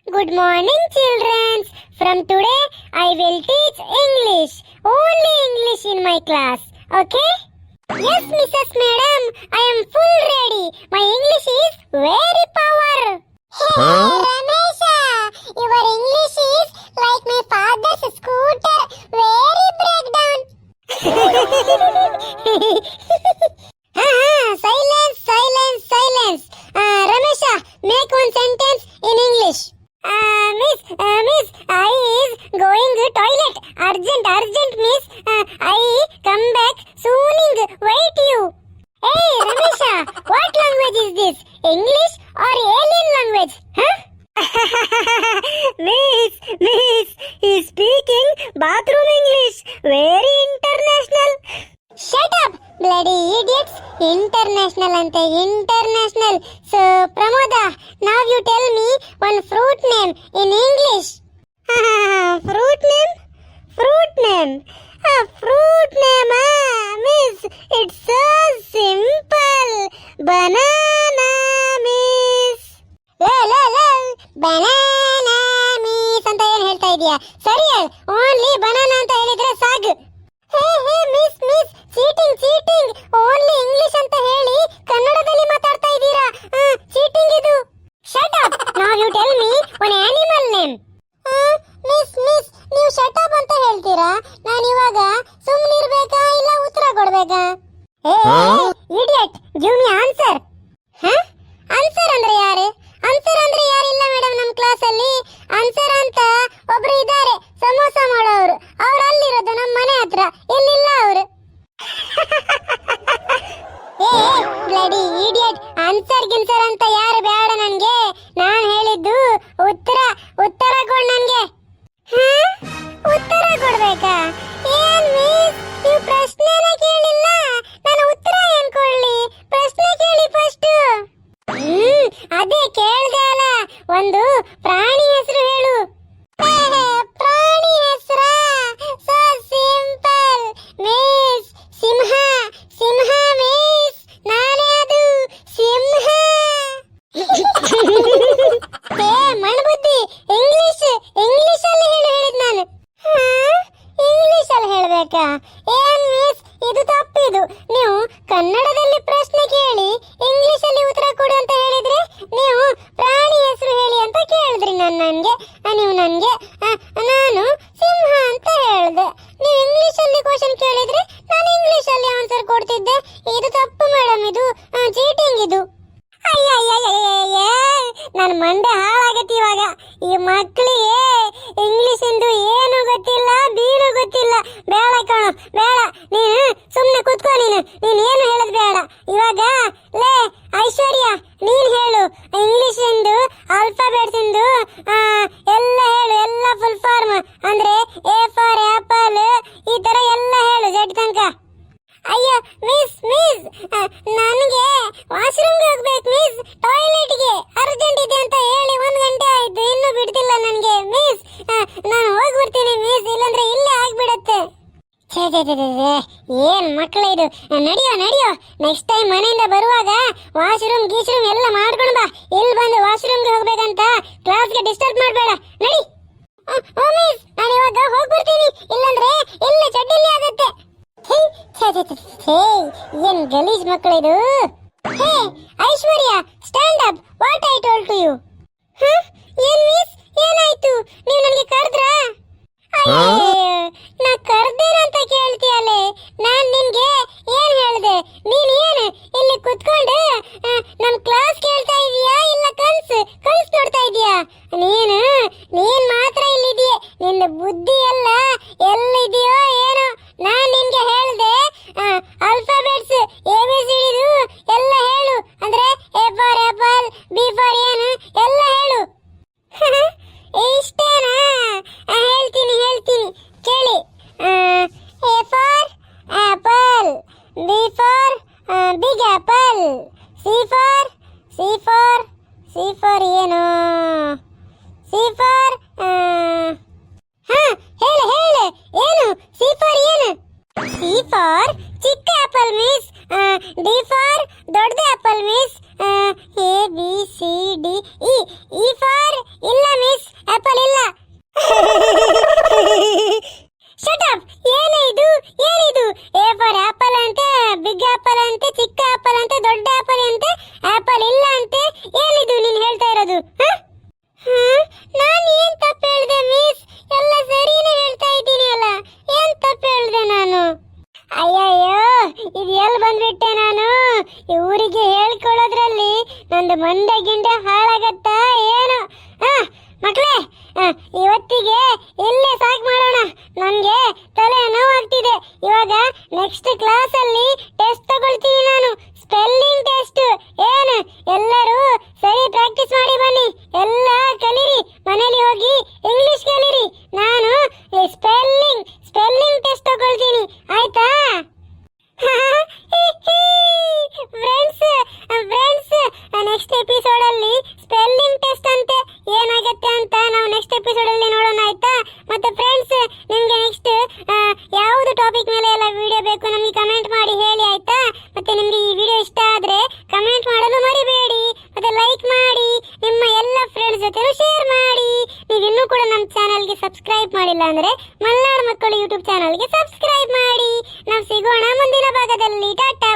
Good morning, children. From today, I will teach English. Only English in my class. Okay? Yes, Mrs. Madam. I am full ready. My English is very power. Hey, Ramesha. Your English is like my father's scooter. Very breakdown. Silence, silence, silence. Ramesha, make one sentence in English. Miss, I is going to toilet. Urgent, miss. I come back sooning. Wait you. Hey, Ramesha, what language is this? English or alien language? Huh? Miss, he's speaking bathroom English. Very international. Shut up, bloody idiots. International ante international. So, Pramoda, now you tell me one fruit name in English. Fruit name? Fruit name, miss. It's so simple. Banana, miss. Banana, miss ಅಂತ ಏನು ಹೇಳ್ತಾ ಇದೀಯಾ? ಸರಿ ಹೇಳು. Only banana ಅಂತ ಹೇಳಿದ್ರೆ ಸಾಕು. Hey miss cheating only English ಅಂತ ಹೇಳಿ ಕನ್ನಡದಲ್ಲಿ ಮಾತಾಡ್ತಾ ಇದ್ದೀರಾ? ಚೀಟಿಂಗ್ ಇದು. Shut up. Now you tell me one animal name. Miss ನೀವು ಶಟ್ ಅಪ್ ಅಂತ ಹೇಳ್ತೀರಾ? ನಾನು ಇವಾಗ ಸುಮ್ಮನೆ ಇರಬೇಕಾ ಇಲ್ಲ ಉತ್ತರ ಕೊಡಬೇಕಾ? Idiot, give me answer. Answer ಅಂದ್ರೆ ಯಾರು? ಆನ್ಸರ್ ಅಂದ್ರೆ ಯಾರಿಲ್ಲ ಮೇಡಮ್ ನಮ್ಮ ಕ್ಲಾಸ್ ಅಲ್ಲಿ. ಆನ್ಸರ್ ಅಂತ ಒಬ್ರು ಇದ್ದಾರೆ, ಸಮೋಸ ಮಾಡೋರು. ಅವ್ರು ಅಲ್ಲಿರೋದು ನಮ್ಮ ಮನೆ ಹತ್ರ. ಇಲ್ಲಿಲ್ಲ ಅವರು. Bloody idiot. ಆನ್ಸರ್ ಗಿನ್ಸರ್ ಅಂತ ಯಾರು ಬೇಡ ನನ್ಗೆ. ನಾನು ಹೇಳಿದ್ದು ಉತ್ತರ ಕೊಡು ನನ್ಗೆ. ಉತ್ತರ ಕೊಡ್ಬೇಕಾ? ಏನ್ ಮಿಸ್, ನೀವು ಪ್ರಶ್ನೆನ ಕೇಳಿಲ್ಲ, ನಾನು ಉತ್ತರ ಏನ್ ಕೊಡ್ಲಿ? ಪ್ರಶ್ನೆ ಕೇಳಿ ಫಸ್ಟ್. ಅದೇ ಕೇಳ್ದೆ ಅಲ್ಲ. ಒಂದು ಪ್ರಾಣಿ ಹೆಸರು ಹೇಳು. ಪ್ರಾಣಿ ಹೆಸರ? So simple miss. ಸಿಂಹ ಮಿಸ್. ನಾನೇ ಅದು ಸಿಂಹ. ಮಣಬುದ್ಧಿ, ಇಂಗ್ಲಿಷ್ ಅಲ್ಲಿ ಹೇಳಿದ್ ನಾನು. ಇಂಗ್ಲಿಷ್ ಅಲ್ಲಿ ಹೇಳ್ಬೇಕಾ? ಏನ್ ಮಿಸ್, ಇದು ತಪ್ಪಿದು. ನೀವು ಕನ್ನಡದಲ್ಲಿ ಪ್ರಶ್ನೆ ಕೇಳಿ ಇಂಗ್ಲಿಷ್ ಅಲ್ಲಿ ಉತ್ತರ ಕೊಡು ಅಂತ ಹೇಳಿದ್ರೆ ನೀವು ಪ್ರಾಣಿ ಹೆಸರು ಹೇಳಿ ಅಂತ ಕೇಳಿದ್ರಿ ನೀವು ನನ್ಗೆ. ನಾನು ಸಿಂಹ ಅಂತ ಹೇಳ್ದೆ. ನೀವು ಇಂಗ್ಲಿಷ್ ಅಲ್ಲಿ ಕ್ವಶನ್ ಕೇಳಿದ್ರೆ ನಾನು ಇಂಗ್ಲಿಷ್ ಅಲ್ಲಿ ಆನ್ಸರ್ ಕೊಡ್ತಿದ್ದೆ. ಇದು ತಪ್ಪು ಮೇಡಮ್, ಇದು ಚೀಟಿಂಗ್ ಇದು. ನನ್ನ ಮಂಡೆ ಹಾಳಾಗತ್ತೆ ಇವಾಗ. ಈ ಮಕ್ಕಳಿಗೆ ಇಂಗ್ಲಿಷ್ ಇಂದು ಏನು ಗೊತ್ತಿಲ್ಲ, ಬೀನು ಗೊತ್ತಿಲ್ಲ. ಬೇಡ ಕಣ, ಬೇಡ. ನೀನು ಸುಮ್ಮನೆ ಕುತ್ಕೋ. ನೀನು ಏನು ಹೇಳದ್ ಬೇಡ ಇವಾಗ. ಲೇ ಐಶ್ವರ್ಯ, ನೀನ್ ಹೇಳು ಇಂಗ್ಲಿಷ್ ಇಂದು ಆಲ್ಫಾಬೆಟ್ಸ್ ಇಂದು ಎಲ್ಲ ಹೇಳು. ಎಲ್ಲ ಫುಲ್ ಫಾರ್ಮ್ ಅಂದ್ರೆ ಎ ಫಾರ್ ಆಪಲ್, ಈ ತರ ಎಲ್ಲ ಹೇಳು ಜಡ್ ತನಕ. ಅಯ್ಯೋ ಮಿಸ್, ನನಗೆ ವಾಶ್ರೂಮ್ಗೆ ಹೋಗ್ಬೇಕು ಮಿಸ್. ಟಾಯ್ಲೆಟ್ಗೆ ಅರ್ಜೆಂಟ್ ಇದೆ ಅಂತ ಹೇಳಿ 1 ಗಂಟೆ ಆಯ್ತು, ಇನ್ನೂ ಬಿಡ್ತಿಲ್ಲ ನನಗೆ ಮಿಸ್. ನಾನು ಹೋಗ್ಬಿಡ್ತೀನಿ ಮಿಸ್, ಇಲ್ಲಾಂದ್ರೆ ಇಲ್ಲೇ ಆಗ್ಬಿಡತ್ತೆ. ಏನ್ ಮಕ್ಕಳ ಇದು. ನಡಿಯೋ ನೆಕ್ಸ್ಟ್ ಟೈಮ್ ಮನೆಯಿಂದ ಬರುವಾಗ ವಾಶ್ರೂಮ್ ಗೀಶ್ರೂಮ್ ಎಲ್ಲ ಮಾಡ್ಕೊಂಡು ಬಾ. ಇಲ್ಲಿ ಬಂದು ವಾಶ್ರೂಮ್ಗೆ ಹೋಗ್ಬೇಕಂತ ಕ್ಲಾಸ್ಗೆ ಡಿಸ್ಟರ್ಬ್ ಮಾಡಬೇಡ. ನಡಿ. ಮಿಸ್, ನಾನು ಇವಾಗ ಹೋಗ್ಬಿಡ್ತೀನಿ, ಇಲ್ಲಾಂದ್ರೆ ಇಲ್ಲೇ ಚಡ್ಡಿಲಿ ಆಗತ್ತೆ. ಏನ್ ಗಲೀಜ್ ಮಕ್ಕಳಿದು. Hey Aishwarya, stand up. What I told to you. ಏನ್ ಮಿಸ್, ಏನಾಯ್ತು? ನೀವು ನನಗೆ ಕರೆದ್ರಾ? ನಾ ಕರ್ದೇನ ಅಂತ ಕೇಳ್ತೀಯಲ್ಲೇ. ನಾನ್ ನಿನ್ಗೆ ಏನ್ ಹೇಳ್ದೆ? ನೀನ್ ಏನು ಇಲ್ಲಿ ಕುತ್ಕೊಂಡು ನಮ್ ಕ್ಲಾಸ್ ಕೇಳ್ತಾ ಇದೀಯಾ ಇಲ್ಲ ಕನ್ಸ್ ನೋಡ್ತಾ ಇದೀಯಾ? ನೀನ್ ಮಾತ್ರ ಇಲ್ಲಿದೀಯ. ನಿನ್ನ ಬುದ್ಧಿ ಎಲ್ಲ ಎಲ್ಲಿದೆಯೋ ಏನೋ. ನಾನ್ ನಿನ್ಗೆ ಹೇಳ್ದೆ ಆಲ್ಫಾಬೆಟ್ಸ್ ABCD ಎಲ್ಲ ಹೇಳು ಅಂದ್ರೆ A for apple, B for ಏನು ಎಲ್ಲ ಹೇಳು. ಇಷ್ಟೇನಾ? ಹೇಳ್ತೀನಿ ಕೇಳಿ. A for apple, B for big apple, C for ಏನು? ಸಿ ಫಾರ್ ಹೇಳು ಏನು? ಸಿ ಫಾರ್ ಏನು? ಸಿ ಫಾರ್ ಚಿಕ್ಕ ಆಪಲ್ ಮಿಸ್. ಡಿ ಫಾರ್ ದೊಡ್ಡ apple miss. A B C D E. E for ಇಲ್ಲ ಮಿಸ್. ಬಂದ್ಬಿಟ್ಟೆ ನಾನು. ಊರಿಗೆ ಹೇಳ್ಕೊಳ್ಳೋದ್ರಲ್ಲಿ ನಂದು ಮಂಡೆ ಗಿಂಡೆ ಹಾಳಾಗತ್ತಾ ಏನು? ಮಕ್ಕಳೇ, ಇವತ್ತಿಗೆ ಇಲ್ಲೇ ಸಾಕು ಮಾಡೋಣ. ನನಗೆ ತಲೆ ನೋವಾಗ್ತಿದೆ. ಇವಾಗ ನೆಕ್ಸ್ಟ್ ಕ್ಲಾಸಲ್ಲಿ ಟೆಸ್ಟ್ ತಗೊಳ್ತೀನಿ ನಾನು, ಸ್ಪೆಲ್ಲಿಂಗ್ ಟೆಸ್ಟ್. ಏನು ಎಲ್ಲರೂ ಸರಿ ಪ್ರಾಕ್ಟೀಸ್ ಮಾಡಿ ಬನ್ನಿ, ಎಲ್ಲ ಕಲೀರಿ, ಮನೇಲಿ ಹೋಗಿ ಇಂಗ್ಲಿಷ್ ಕಲೀರಿ. ನಾನು ಸ್ಪೆಲ್ಲಿಂಗ್ ಟೆಸ್ಟ್ ತಗೊಳ್ತೀನಿ, ಆಯ್ತಾ? ಫ್ರೆಂಡ್ಸ್, ನೆಕ್ಸ್ಟ್ ಎಪಿಸೋಡ್ ಅಲ್ಲಿ ಸ್ಪೆಲ್ಲಿಂಗ್ ಟೆಸ್ಟ್ ಅಂತೆ, ಏನಾಗುತ್ತೆ ಅಂತ ನಾವು ನೆಕ್ಸ್ಟ್ ಎಪಿಸೋಡ್ ಅಲ್ಲಿ ನೋಡೋಣ, ಆಯ್ತಾ? ಮತ್ತೆ ಫ್ರೆಂಡ್ಸ್, ನಿಮ್ಗೆ ನೆಕ್ಸ್ಟ್ ಯಾವುದು ಟಾಪಿಕ್ ಮೇಲೆ ಎಲ್ಲ ವಿಡಿಯೋ ಬೇಕು ನಮಗೆ ಕಮೆಂಟ್ ಮಾಡಿ ಹೇಳಿ, ಆಯ್ತಾ? ಮತ್ತೆ ನಿಮ್ಗೆ ಈ ವಿಡಿಯೋ ಇಷ್ಟ ಆದ್ರೆ ಕಮೆಂಟ್ ಮಾಡಲು ಮರಿಬೇಡಿ, ಮತ್ತೆ ಲೈಕ್ ಮಾಡಿ, ನಿಮ್ಮ ಎಲ್ಲ ಫ್ರೆಂಡ್ಸ್ ಜೊತೆ ಶೇರ್ ಮಾಡಿ. ನೀವು ಇನ್ನೂ ಕೂಡ ನಮ್ಮ ಚಾನಲ್ಗೆ ಸಬ್ಸ್ಕ್ರೈಬ್ ಮಾಡಿಲ್ಲ ಅಂದ್ರೆ ಮಲ್ನಾಡ್ ಮಕ್ಕಳು ಯೂಟ್ಯೂಬ್ ಚಾನಲ್ಗೆ ಸಬ್ಸ್ಕ್ರೈಬ್ ಮಾಡಿ. ನಾವು ಸಿಗೋಣ ಮುಂದಿನ ಭಾಗದಲ್ಲಿ. ಟಾಟಾ.